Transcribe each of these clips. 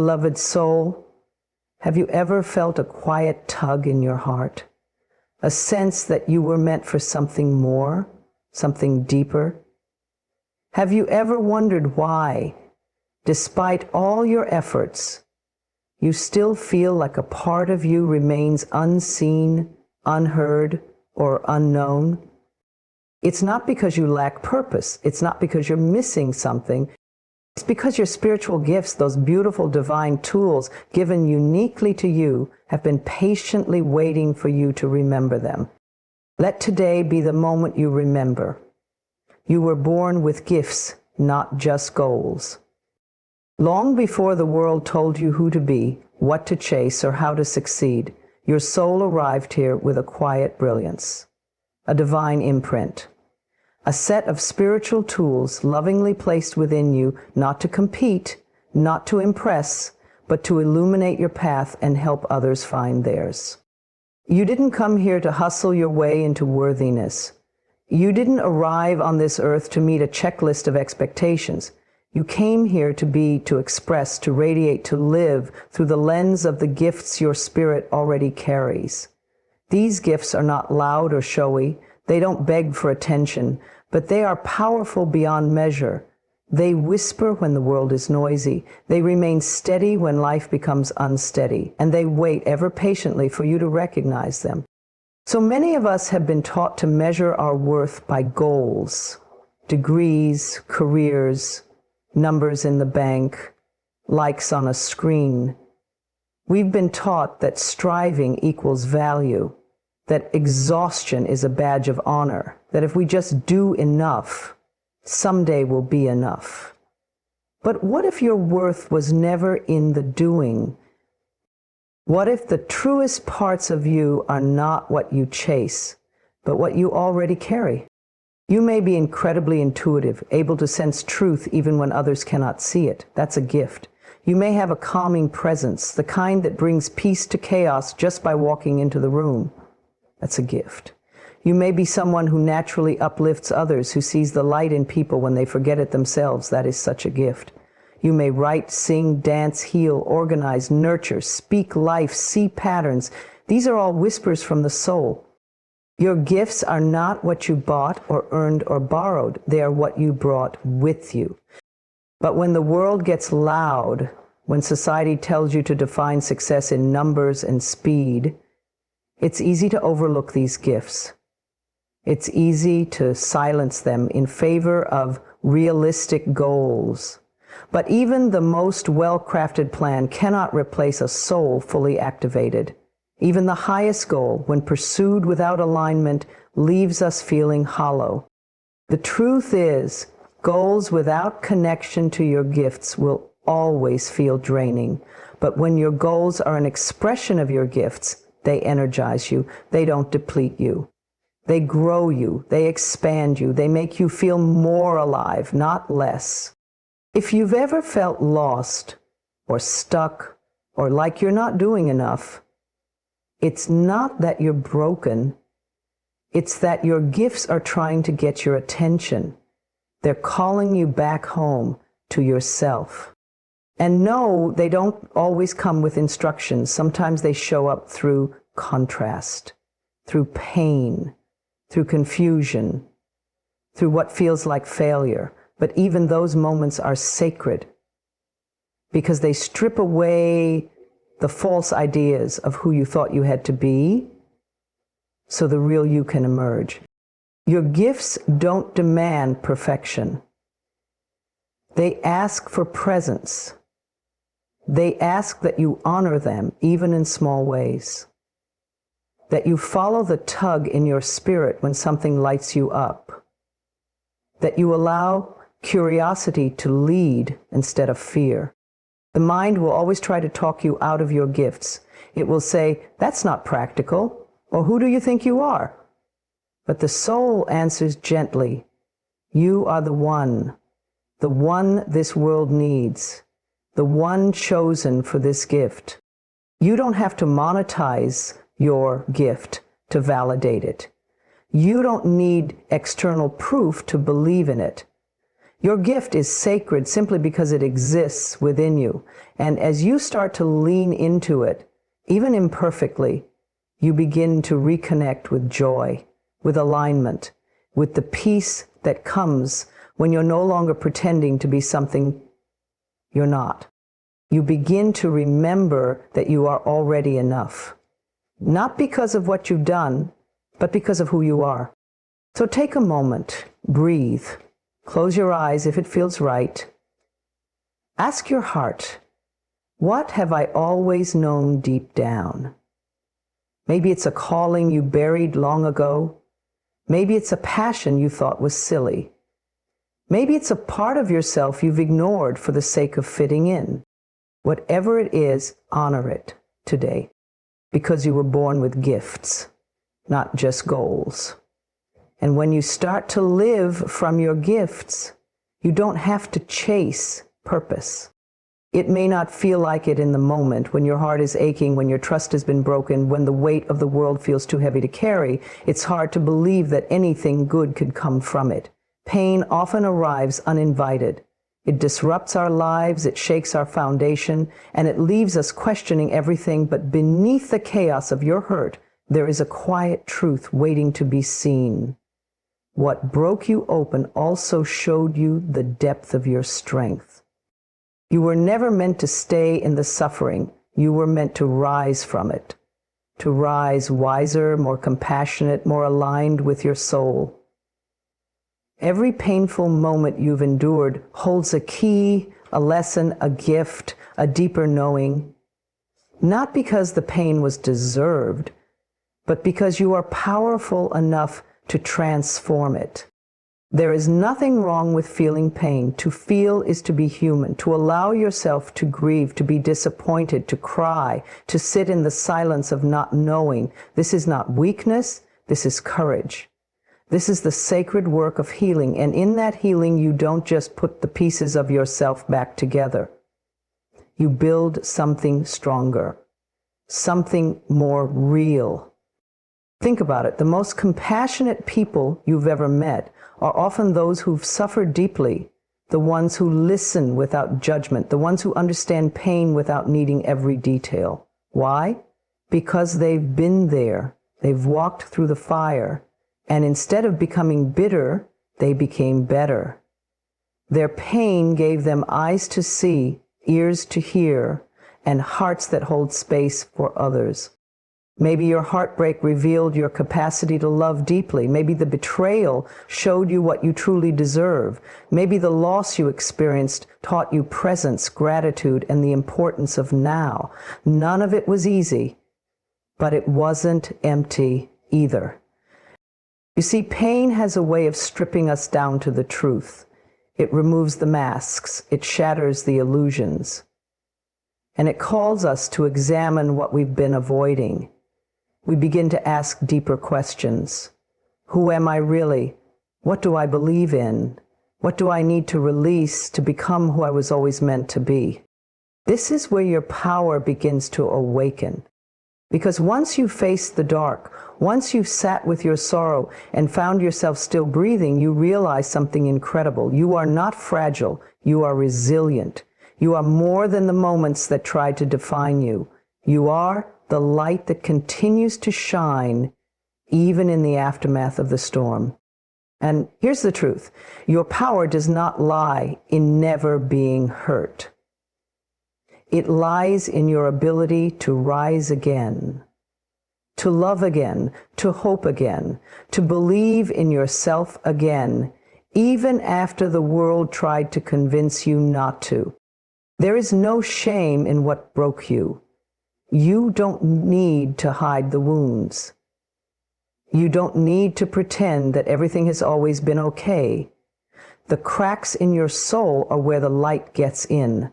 Beloved soul, have you ever felt a quiet tug in your heart? A sense that you were meant for something more, something deeper? Have you ever wondered why, despite all your efforts, you still feel like a part of you remains unseen, unheard, or unknown? It's not because you lack purpose. It's not because you're missing something. It's because your spiritual gifts, those beautiful divine tools given uniquely to you, have been patiently waiting for you to remember them. Let today be the moment you remember. You were born with gifts, not just goals. Long before the world told you who to be, what to chase, or how to succeed, your soul arrived here with a quiet brilliance, a divine imprint, a set of spiritual tools lovingly placed within you, not to compete, not to impress, but to illuminate your path and help others find theirs. You didn't come here to hustle your way into worthiness. You didn't arrive on this earth to meet a checklist of expectations. You came here to be, to express, to radiate, to live through the lens of the gifts your spirit already carries. These gifts are not loud or showy. They don't beg for attention, but they are powerful beyond measure. They whisper when the world is noisy. They remain steady when life becomes unsteady, and they wait ever patiently for you to recognize them. So many of us have been taught to measure our worth by goals, degrees, careers, numbers in the bank, likes on a screen. We've been taught that striving equals value, that exhaustion is a badge of honor, that if we just do enough, someday will be enough. But what if your worth was never in the doing? What if the truest parts of you are not what you chase, but what you already carry? You may be incredibly intuitive, able to sense truth even when others cannot see it. That's a gift. You may have a calming presence, the kind that brings peace to chaos just by walking into the room. That's a gift. You may be someone who naturally uplifts others, who sees the light in people when they forget it themselves. That is such a gift. You may write, sing, dance, heal, organize, nurture, speak life, see patterns. These are all whispers from the soul. Your gifts are not what you bought or earned or borrowed. They are what you brought with you. But when the world gets loud, when society tells you to define success in numbers and speed, it's easy to overlook these gifts. It's easy to silence them in favor of realistic goals. But even the most well-crafted plan cannot replace a soul fully activated. Even the highest goal, when pursued without alignment, leaves us feeling hollow. The truth is, goals without connection to your gifts will always feel draining. But when your goals are an expression of your gifts, they energize you. They don't deplete you. They grow you. They expand you. They make you feel more alive, not less. If you've ever felt lost or stuck or like you're not doing enough, it's not that you're broken. It's that your gifts are trying to get your attention. They're calling you back home to yourself. And no, they don't always come with instructions. Sometimes they show up through contrast, through pain, through confusion, through what feels like failure. But even those moments are sacred because they strip away the false ideas of who you thought you had to be so the real you can emerge. Your gifts don't demand perfection. They ask for presence. They ask that you honor them, even in small ways. That you follow the tug in your spirit when something lights you up. That you allow curiosity to lead instead of fear. The mind will always try to talk you out of your gifts. It will say, that's not practical, or who do you think you are? But the soul answers gently, you are the one this world needs, the one chosen for this gift. You don't have to monetize your gift to validate it. You don't need external proof to believe in it. Your gift is sacred simply because it exists within you. And as you start to lean into it, even imperfectly, you begin to reconnect with joy, with alignment, with the peace that comes when you're no longer pretending to be something you're not. You begin to remember that you are already enough, not because of what you've done, but because of who you are. So take a moment, breathe, close your eyes if it feels right. Ask your heart, what have I always known deep down? Maybe it's a calling you buried long ago. Maybe it's a passion you thought was silly. Maybe it's a part of yourself you've ignored for the sake of fitting in. Whatever it is, honor it today, because you were born with gifts, not just goals. And when you start to live from your gifts, you don't have to chase purpose. It may not feel like it in the moment, when your heart is aching, when your trust has been broken, when the weight of the world feels too heavy to carry. It's hard to believe that anything good could come from it. Pain often arrives uninvited. It disrupts our lives, it shakes our foundation, and it leaves us questioning everything. But beneath the chaos of your hurt, there is a quiet truth waiting to be seen. What broke you open also showed you the depth of your strength. You were never meant to stay in the suffering. You were meant to rise from it, to rise wiser, more compassionate, more aligned with your soul. Every painful moment you've endured holds a key, a lesson, a gift, a deeper knowing. Not because the pain was deserved, but because you are powerful enough to transform it. There is nothing wrong with feeling pain. To feel is to be human, to allow yourself to grieve, to be disappointed, to cry, to sit in the silence of not knowing. This is not weakness, this is courage. This is the sacred work of healing, and in that healing you don't just put the pieces of yourself back together. You build something stronger, something more real. Think about it. The most compassionate people you've ever met are often those who've suffered deeply, the ones who listen without judgment, the ones who understand pain without needing every detail. Why? Because they've been there. They've walked through the fire, and instead of becoming bitter, they became better. Their pain gave them eyes to see, ears to hear, and hearts that hold space for others. Maybe your heartbreak revealed your capacity to love deeply. Maybe the betrayal showed you what you truly deserve. Maybe the loss you experienced taught you presence, gratitude, and the importance of now. None of it was easy, but it wasn't empty either. You see, pain has a way of stripping us down to the truth. It removes the masks. It shatters the illusions. And it calls us to examine what we've been avoiding. We begin to ask deeper questions. Who am I really? What do I believe in? What do I need to release to become who I was always meant to be? This is where your power begins to awaken. Because once you face the dark, once you've sat with your sorrow and found yourself still breathing, you realize something incredible. You are not fragile. You are resilient. You are more than the moments that tried to define you. You are the light that continues to shine even in the aftermath of the storm. And here's the truth. Your power does not lie in never being hurt. It lies in your ability to rise again, to love again, to hope again, to believe in yourself again, even after the world tried to convince you not to. There is no shame in what broke you. You don't need to hide the wounds. You don't need to pretend that everything has always been okay. The cracks in your soul are where the light gets in.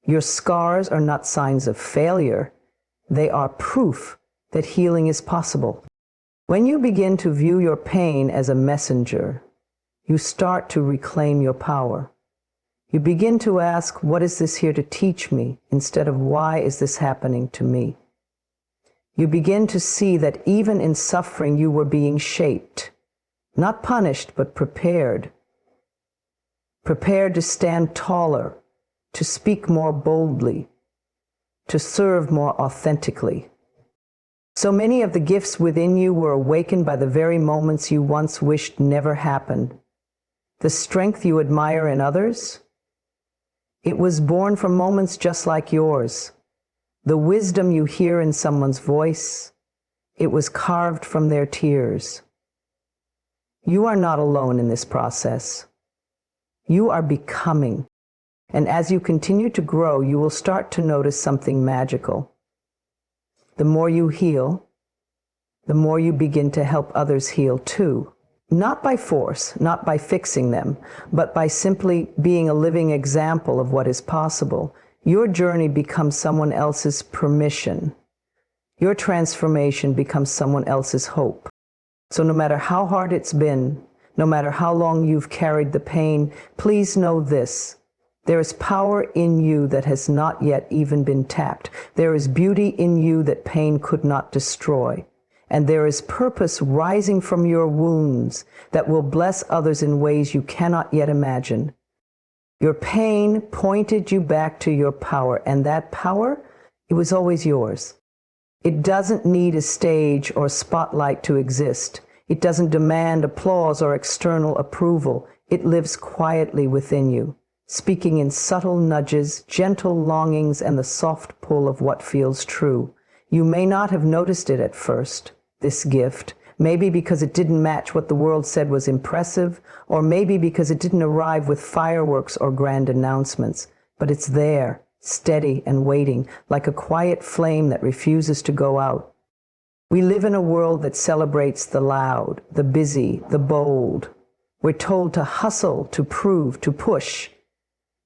Your scars are not signs of failure. They are proof that healing is possible. When you begin to view your pain as a messenger, you start to reclaim your power. You begin to ask, what is this here to teach me, instead of why is this happening to me? You begin to see that even in suffering you were being shaped, not punished, but prepared. prepared to stand taller, to speak more boldly, to serve more authentically. So many of the gifts within you were awakened by the very moments you once wished never happened. The strength you admire in others, it was born from moments just like yours. The wisdom you hear in someone's voice, it was carved from their tears. You are not alone in this process. You are becoming. And as you continue to grow, you will start to notice something magical. The more you heal, the more you begin to help others heal too. Not by force, not by fixing them, but by simply being a living example of what is possible. Your journey becomes someone else's permission. Your transformation becomes someone else's hope. So no matter how hard it's been, no matter how long you've carried the pain, please know this. There is power in you that has not yet even been tapped. There is beauty in you that pain could not destroy. And there is purpose rising from your wounds that will bless others in ways you cannot yet imagine. Your pain pointed you back to your power, and that power, it was always yours. It doesn't need a stage or spotlight to exist. It doesn't demand applause or external approval. It lives quietly within you, speaking in subtle nudges, gentle longings, and the soft pull of what feels true. You may not have noticed it at first, this gift, maybe because it didn't match what the world said was impressive, or maybe because it didn't arrive with fireworks or grand announcements, but it's there, steady and waiting, like a quiet flame that refuses to go out. We live in a world that celebrates the loud, the busy, the bold. We're told to hustle, to prove, to push.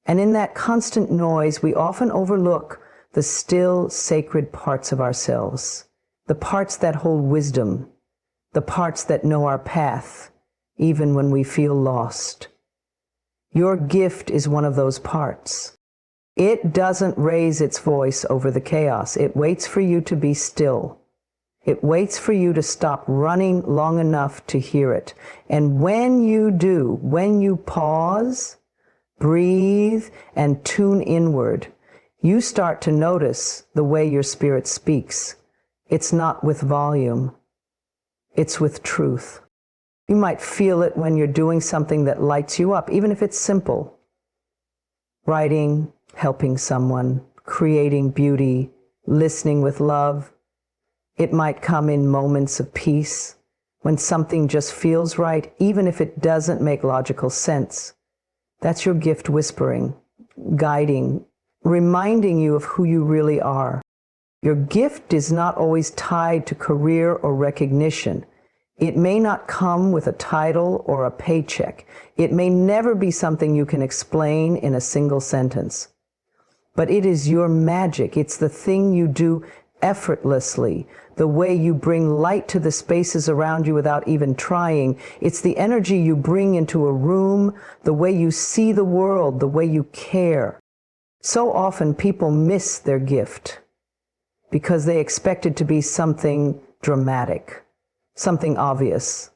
And in that constant noise, we often overlook the still, sacred parts of ourselves, the parts that hold wisdom, the parts that know our path, even when we feel lost. Your gift is one of those parts. It doesn't raise its voice over the chaos. It waits for you to be still. It waits for you to stop running long enough to hear it. And when you do, when you pause, breathe, and tune inward, you start to notice the way your spirit speaks. It's not with volume. It's with truth. You might feel it when you're doing something that lights you up, even if it's simple. Writing, helping someone, creating beauty, listening with love. It might come in moments of peace, when something just feels right, even if it doesn't make logical sense. That's your gift whispering, guiding, reminding you of who you really are. Your gift is not always tied to career or recognition. It may not come with a title or a paycheck. It may never be something you can explain in a single sentence. But it is your magic. It's the thing you do effortlessly, the way you bring light to the spaces around you without even trying. It's the energy you bring into a room, the way you see the world, the way you care. So often people miss their gift because they expect it to be something dramatic, something obvious.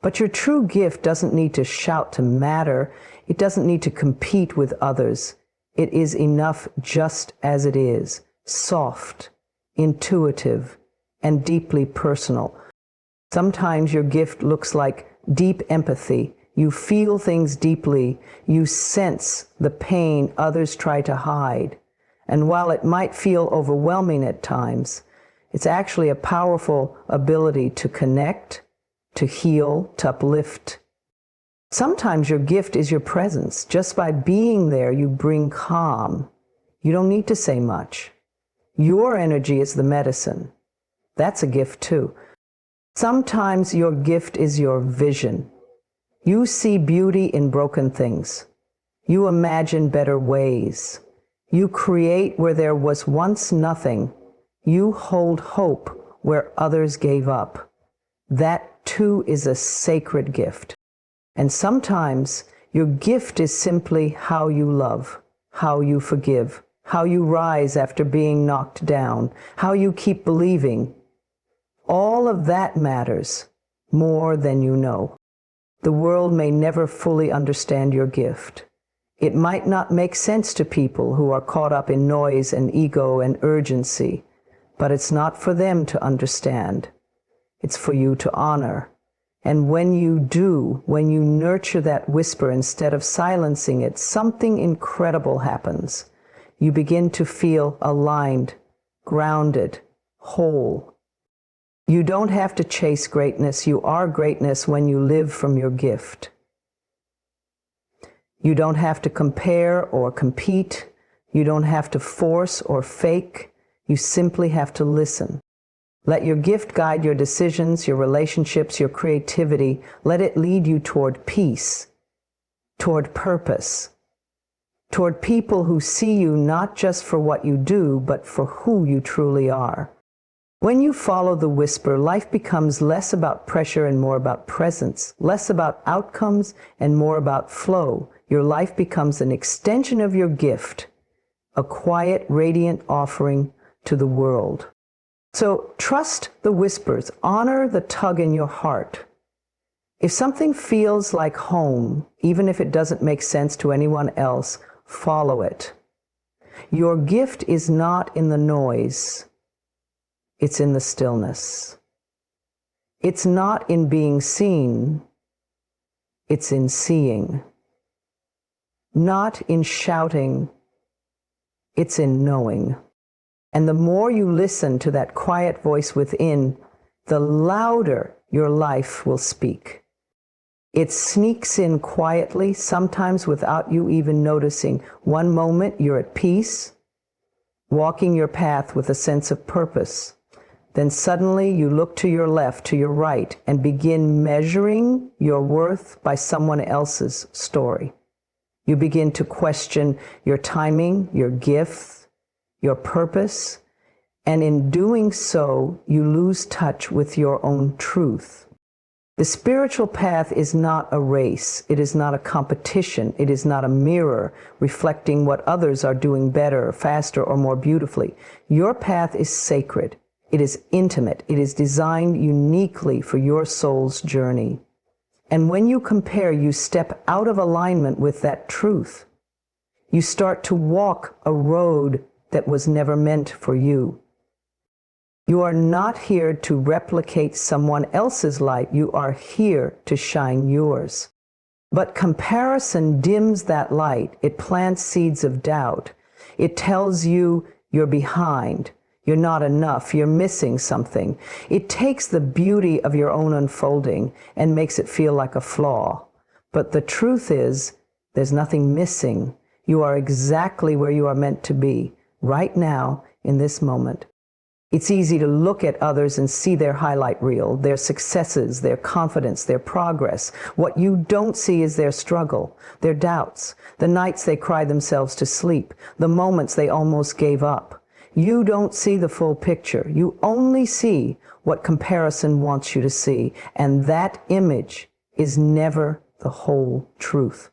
But your true gift doesn't need to shout to matter. It doesn't need to compete with others. It is enough just as it is, soft, intuitive, and deeply personal. Sometimes your gift looks like deep empathy. You feel things deeply. You sense the pain others try to hide. And while it might feel overwhelming at times, it's actually a powerful ability to connect, to heal, to uplift. Sometimes your gift is your presence. Just by being there, you bring calm. You don't need to say much. Your energy is the medicine. That's a gift too. Sometimes your gift is your vision. You see beauty in broken things. You imagine better ways. You create where there was once nothing. You hold hope where others gave up. That too is a sacred gift. And sometimes your gift is simply how you love, how you forgive, how you rise after being knocked down, how you keep believing. All of that matters more than you know. The world may never fully understand your gift. It might not make sense to people who are caught up in noise and ego and urgency, but it's not for them to understand. It's for you to honor. And when you do, when you nurture that whisper instead of silencing it, something incredible happens. You begin to feel aligned, grounded, whole. You don't have to chase greatness. You are greatness when you live from your gift. You don't have to compare or compete. You don't have to force or fake. You simply have to listen. Let your gift guide your decisions, your relationships, your creativity. Let it lead you toward peace, toward purpose, toward people who see you not just for what you do, but for who you truly are. When you follow the whisper, life becomes less about pressure and more about presence, less about outcomes and more about flow. Your life becomes an extension of your gift, a quiet, radiant offering to the world. So trust the whispers, honor the tug in your heart. If something feels like home, even if it doesn't make sense to anyone else, follow it. Your gift is not in the noise. It's in the stillness. It's not in being seen. It's in seeing. Not in shouting. It's in knowing. And the more you listen to that quiet voice within, the louder your life will speak. It sneaks in quietly, sometimes without you even noticing. One moment you're at peace, walking your path with a sense of purpose. Then suddenly you look to your left, to your right, and begin measuring your worth by someone else's story. You begin to question your timing, your gifts, your purpose, and in doing so, you lose touch with your own truth. The spiritual path is not a race. It is not a competition. It is not a mirror reflecting what others are doing better, faster, or more beautifully. Your path is sacred. It is intimate. It is designed uniquely for your soul's journey. And when you compare, you step out of alignment with that truth. You start to walk a road that was never meant for you. You are not here to replicate someone else's light. You are here to shine yours. But comparison dims that light. It plants seeds of doubt. It tells you you're behind. You're not enough. You're missing something. It takes the beauty of your own unfolding and makes it feel like a flaw. But the truth is, there's nothing missing. You are exactly where you are meant to be, right now, in this moment. It's easy to look at others and see their highlight reel, their successes, their confidence, their progress. What you don't see is their struggle, their doubts, the nights they cried themselves to sleep, the moments they almost gave up. You don't see the full picture. You only see what comparison wants you to see, and that image is never the whole truth.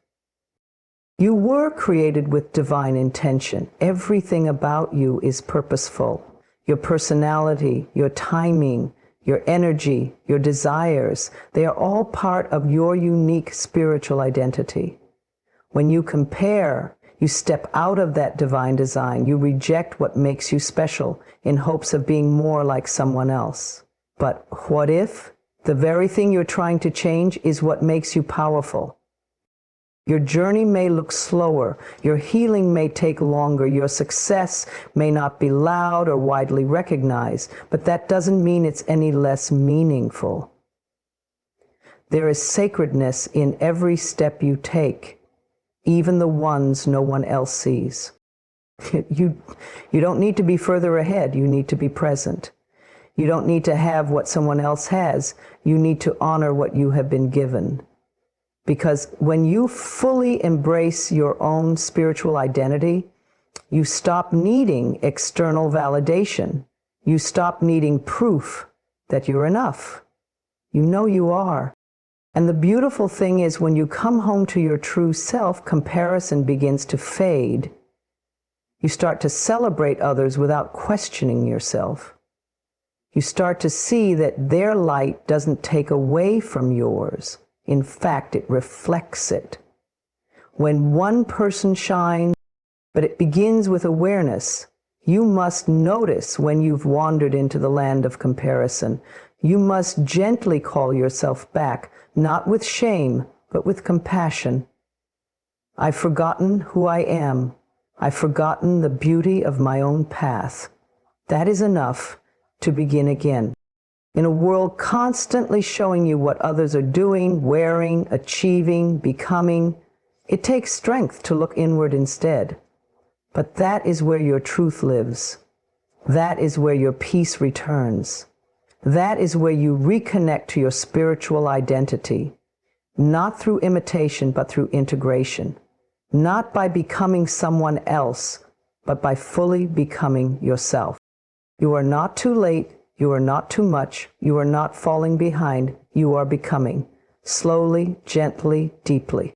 You were created with divine intention. Everything about you is purposeful. Your personality, your timing, your energy, your desires, they are all part of your unique spiritual identity. When you compare, you step out of that divine design. You reject what makes you special in hopes of being more like someone else. But what if the very thing you're trying to change is what makes you powerful? Your journey may look slower, your healing may take longer, your success may not be loud or widely recognized, but that doesn't mean it's any less meaningful. There is sacredness in every step you take, even the ones no one else sees. You don't need to be further ahead, you need to be present. You don't need to have what someone else has, you need to honor what you have been given. Because when you fully embrace your own spiritual identity, you stop needing external validation. You stop needing proof that you're enough. You know you are. And the beautiful thing is when you come home to your true self, comparison begins to fade. You start to celebrate others without questioning yourself. You start to see that their light doesn't take away from yours. In fact, it reflects it. When one person shines, but it begins with awareness, you must notice when you've wandered into the land of comparison. You must gently call yourself back, not with shame, but with compassion. I've forgotten who I am. I've forgotten the beauty of my own path. That is enough to begin again. In a world constantly showing you what others are doing, wearing, achieving, becoming, it takes strength to look inward instead. But that is where your truth lives. That is where your peace returns. That is where you reconnect to your spiritual identity, not through imitation, but through integration. Not by becoming someone else, but by fully becoming yourself. You are not too late. You are not too much. You are not falling behind. You are becoming, slowly, gently, deeply.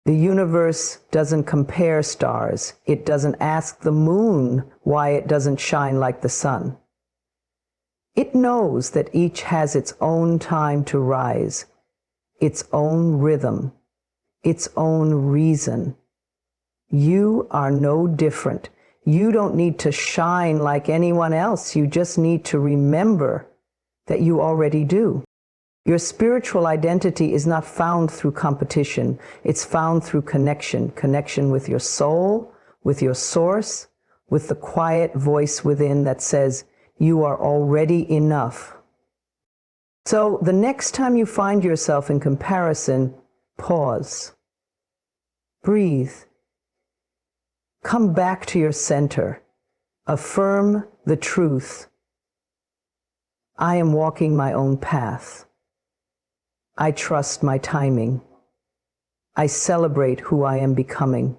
The universe doesn't compare stars. It doesn't ask the moon why it doesn't shine like the sun. It knows that each has its own time to rise, its own rhythm, its own reason. You are no different. You don't need to shine like anyone else. You just need to remember that you already do. Your spiritual identity is not found through competition. It's found through connection. Connection with your soul, with your source, with the quiet voice within that says, you are already enough. So the next time you find yourself in comparison, pause. Breathe. Come back to your center. Affirm the truth. I am walking my own path. I trust my timing. I celebrate who I am becoming.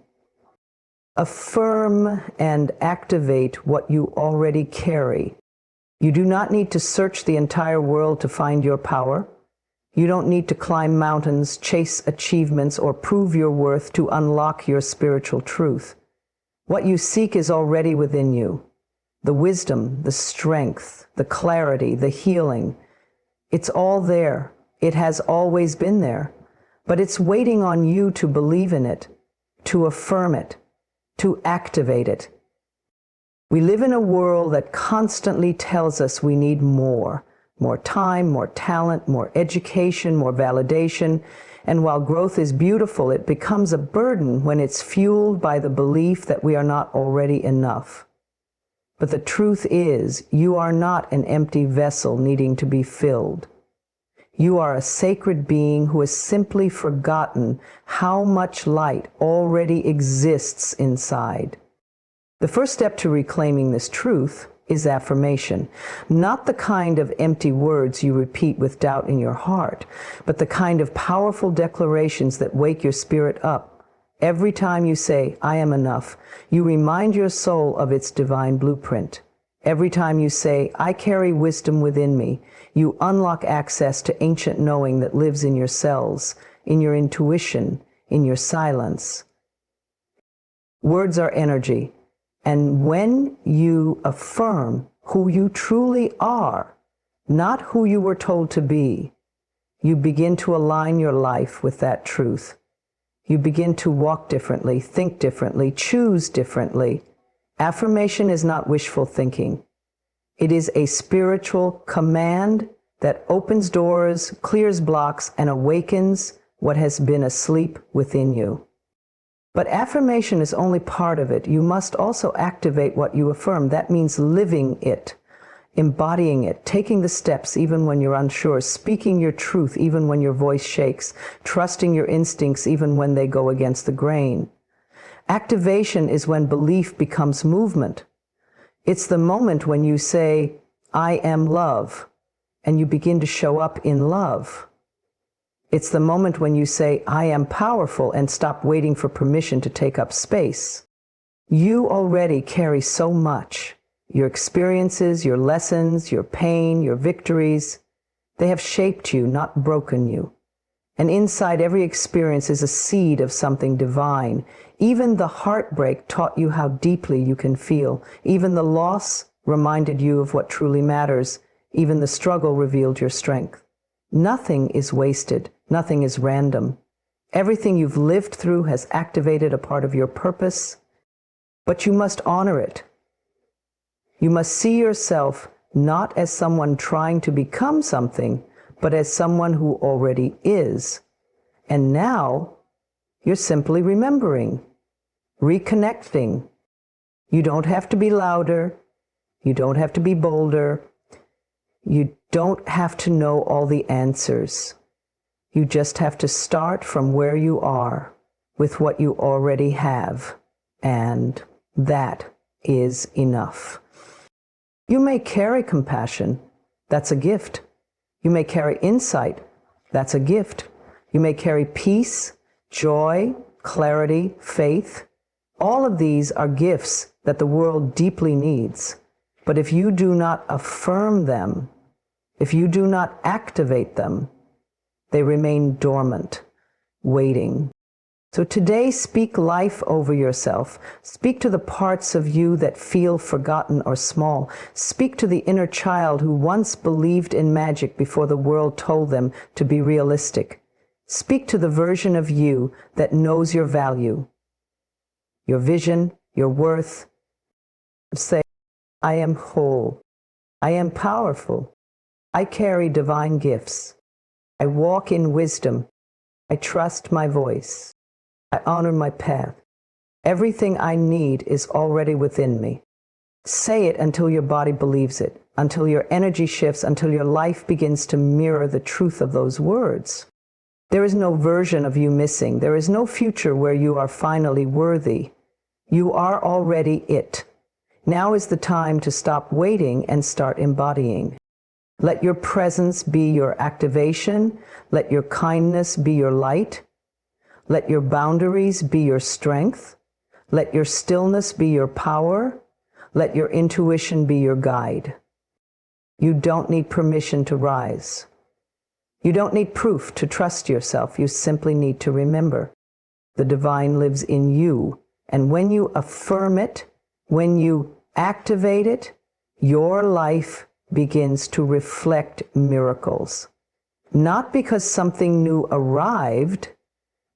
Affirm and activate what you already carry. You do not need to search the entire world to find your power. You don't need to climb mountains, chase achievements, or prove your worth to unlock your spiritual truth. What you seek is already within you. The wisdom, the strength, the clarity, the healing. It's all there. It has always been there. But it's waiting on you to believe in it, to affirm it, to activate it. We live in a world that constantly tells us we need more time, more talent, more education, more validation. And while growth is beautiful, it becomes a burden when it's fueled by the belief that we are not already enough. But the truth is, you are not an empty vessel needing to be filled. You are a sacred being who has simply forgotten how much light already exists inside. The first step to reclaiming this truth is affirmation. Not the kind of empty words you repeat with doubt in your heart, but the kind of powerful declarations that wake your spirit up. Every time you say, I am enough, you remind your soul of its divine blueprint. Every time you say, I carry wisdom within me, you unlock access to ancient knowing that lives in your cells, in your intuition, in your silence. Words are energy. And when you affirm who you truly are, not who you were told to be, you begin to align your life with that truth. You begin to walk differently, think differently, choose differently. Affirmation is not wishful thinking. It is a spiritual command that opens doors, clears blocks, and awakens what has been asleep within you. But affirmation is only part of it. You must also activate what you affirm. That means living it, embodying it, taking the steps even when you're unsure, speaking your truth even when your voice shakes, trusting your instincts even when they go against the grain. Activation is when belief becomes movement. It's the moment when you say, I am love, and you begin to show up in love. It's the moment when you say, I am powerful, and stop waiting for permission to take up space. You already carry so much. Your experiences, your lessons, your pain, your victories, they have shaped you, not broken you. And inside every experience is a seed of something divine. Even the heartbreak taught you how deeply you can feel. Even the loss reminded you of what truly matters. Even the struggle revealed your strength. Nothing is wasted. Nothing is random. Everything you've lived through has activated a part of your purpose, but you must honor it. You must see yourself not as someone trying to become something, but as someone who already is. And now you're simply remembering, reconnecting. You don't have to be louder. You don't have to be bolder. You don't have to know all the answers. You just have to start from where you are with what you already have. And that is enough. You may carry compassion. That's a gift. You may carry insight. That's a gift. You may carry peace, joy, clarity, faith. All of these are gifts that the world deeply needs. But if you do not affirm them, if you do not activate them, they remain dormant, waiting. So today, speak life over yourself. Speak to the parts of you that feel forgotten or small. Speak to the inner child who once believed in magic before the world told them to be realistic. Speak to the version of you that knows your value, your vision, your worth. Say, I am whole. I am powerful. I carry divine gifts. I walk in wisdom. I trust my voice. I honor my path. Everything I need is already within me. Say it until your body believes it, until your energy shifts, until your life begins to mirror the truth of those words. There is no version of you missing. There is no future where you are finally worthy. You are already it. Now is the time to stop waiting and start embodying. Let your presence be your activation. Let your kindness be your light. Let your boundaries be your strength. Let your stillness be your power. Let your intuition be your guide. You don't need permission to rise. You don't need proof to trust yourself. You simply need to remember. The divine lives in you. And when you affirm it, when you activate it, your life begins to reflect miracles. Not because something new arrived,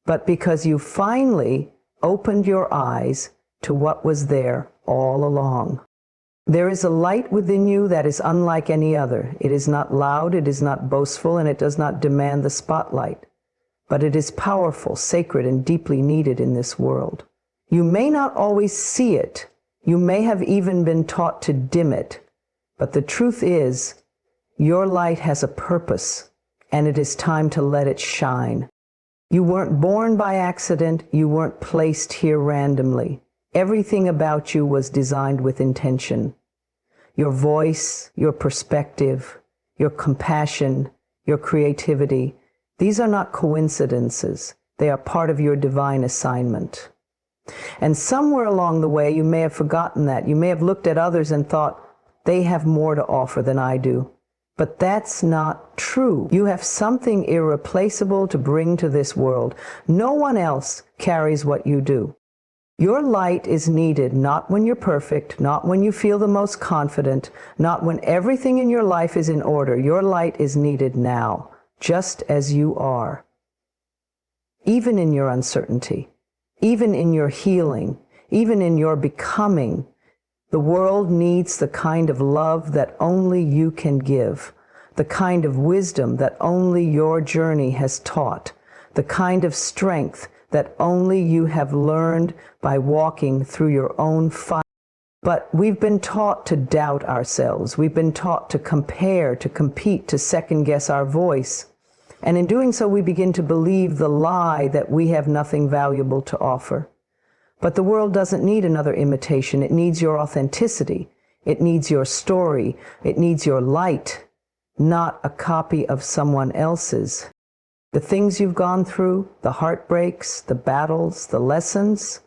but because you finally opened your eyes to what was there all along. There is a light within you that is unlike any other. It is not loud, it is not boastful, and it does not demand the spotlight. But it is powerful, sacred, and deeply needed in this world. You may not always see it. You may have even been taught to dim it. But the truth is, your light has a purpose, and it is time to let it shine. You weren't born by accident. You weren't placed here randomly. Everything about you was designed with intention. Your voice, your perspective, your compassion, your creativity, these are not coincidences. They are part of your divine assignment. And somewhere along the way, you may have forgotten that. You may have looked at others and thought, they have more to offer than I do. But that's not true. You have something irreplaceable to bring to this world. No one else carries what you do. Your light is needed not when you're perfect, not when you feel the most confident, not when everything in your life is in order. Your light is needed now, just as you are. Even in your uncertainty, even in your healing, even in your becoming, the world needs the kind of love that only you can give, the kind of wisdom that only your journey has taught, the kind of strength that only you have learned by walking through your own fire. But we've been taught to doubt ourselves. We've been taught to compare, to compete, to second-guess our voice. And in doing so, we begin to believe the lie that we have nothing valuable to offer. But the world doesn't need another imitation. It needs your authenticity. It needs your story. It needs your light, not a copy of someone else's. The things you've gone through, the heartbreaks, the battles, the lessons,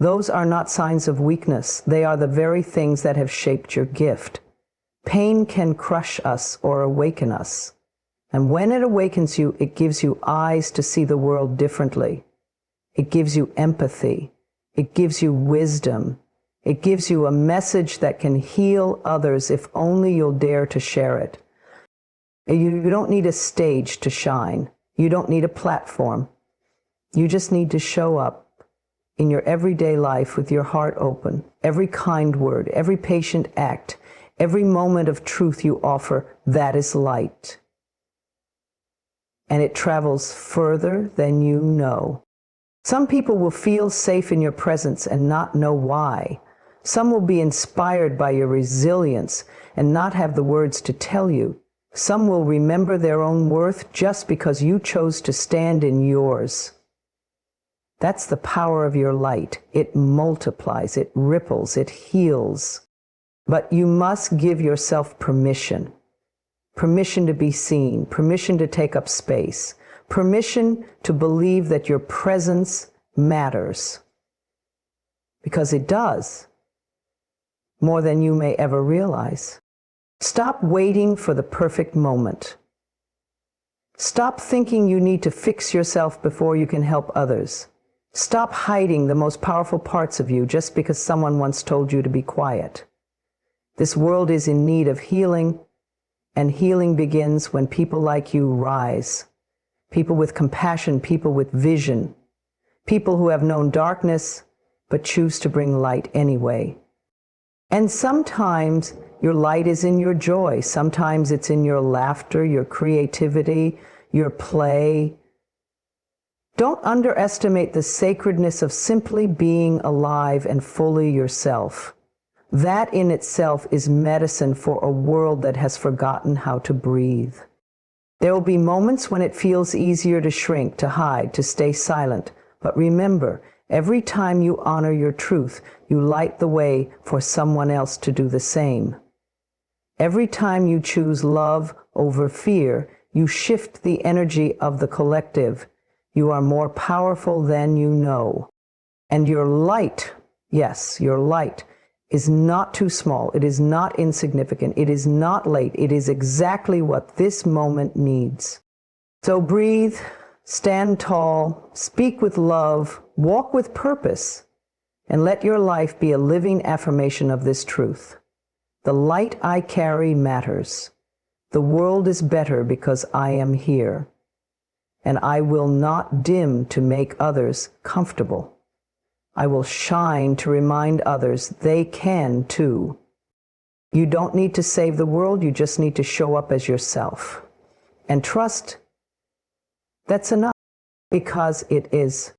those are not signs of weakness. They are the very things that have shaped your gift. Pain can crush us or awaken us. And when it awakens you, it gives you eyes to see the world differently. It gives you empathy. It gives you wisdom. It gives you a message that can heal others if only you'll dare to share it. You don't need a stage to shine. You don't need a platform. You just need to show up in your everyday life with your heart open. Every kind word, every patient act, every moment of truth you offer, that is light. And it travels further than you know. Some people will feel safe in your presence and not know why. Some will be inspired by your resilience and not have the words to tell you. Some will remember their own worth just because you chose to stand in yours. That's the power of your light. It multiplies, it ripples, it heals. But you must give yourself permission. Permission to be seen, permission to take up space, permission to believe that your presence matters. Because it does, more than you may ever realize. Stop waiting for the perfect moment. Stop thinking you need to fix yourself before you can help others. Stop hiding the most powerful parts of you just because someone once told you to be quiet. This world is in need of healing, and healing begins when people like you rise. People with compassion, people with vision, people who have known darkness but choose to bring light anyway. And sometimes your light is in your joy. Sometimes it's in your laughter, your creativity, your play. Don't underestimate the sacredness of simply being alive and fully yourself. That in itself is medicine for a world that has forgotten how to breathe. There will be moments when it feels easier to shrink, to hide, to stay silent. But remember, every time you honor your truth, you light the way for someone else to do the same. Every time you choose love over fear, you shift the energy of the collective. You are more powerful than you know. And your light, yes, your light, is not too small. It is not insignificant. It is not late. It is exactly what this moment needs. So breathe, stand tall, speak with love, walk with purpose, and let your life be a living affirmation of this truth. The light I carry matters. The world is better because I am here. And I will not dim to make others comfortable. I will shine to remind others they can too. You don't need to save the world, you just need to show up as yourself. And trust that's enough, because it is.